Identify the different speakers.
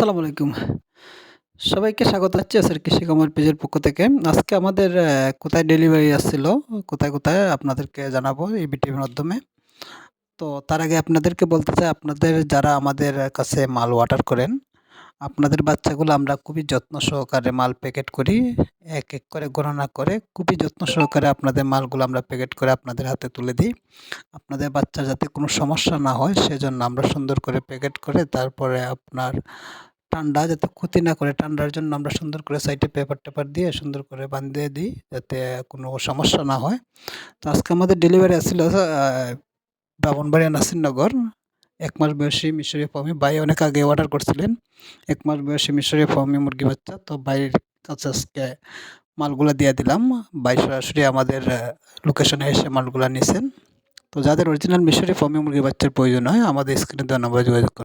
Speaker 1: আসসালামু আলাইকুম। সবাইকে স্বাগত জানাচ্ছি এসআর কৃষি খামার পেজের পক্ষ থেকে। আজকে আমাদের কোথায় ডেলিভারি আসছিল, কোথায় আপনাদেরকে জানাবো এই ভিডিওর মাধ্যমে। তো তার আগে আপনাদেরকে বলতে চাই, আপনাদের যারা আমাদের কাছে মাল অর্ডার করেন, আপনাদের বাচ্চাগুলো আমরা খুবই যত্ন সহকারে মাল প্যাকেট করি। এক করে গণনা করে খুবই যত্ন সহকারে আপনাদের মালগুলো আমরা প্যাকেট করে আপনাদের হাতে তুলে দিই। আপনাদের বাচ্চার যাতে কোনো সমস্যা না হয় সেজন্য আমরা সুন্দর করে প্যাকেট করে তারপরে আপনার ঠান্ডা যাতে ক্ষতি না করে, ঠান্ডার জন্য আমরা সুন্দর করে সাইডে পেপার-টেপার দিয়ে সুন্দর করে বাঁধিয়ে দিই যাতে কোনো সমস্যা না হয়। তো আজকে আমাদের ডেলিভারি আসছিল ব্রাহ্মণবাড়িয়া নাসিরনগর ১ মাস বয়সী মিশরীয় ফার্মি ভাই অনেক আগে অর্ডার করছিলেন। ১ মাস বয়সী মিশরীয় ফার্মি মুরগি বাচ্চা। তো ভাইয়ের কাছে আজকে মালগুলা দিয়ে দিলাম। ভাই সরাসরি আমাদের লোকেশনে এসে মালগুলা নিছেন। তো যাদের অরিজিনাল মিশরীয় ফার্মি মুরগির বাচ্চার প্রয়োজন হয় আমাদের স্ক্রিনে দেওয়া নম্বরে যোগাযোগ করুন।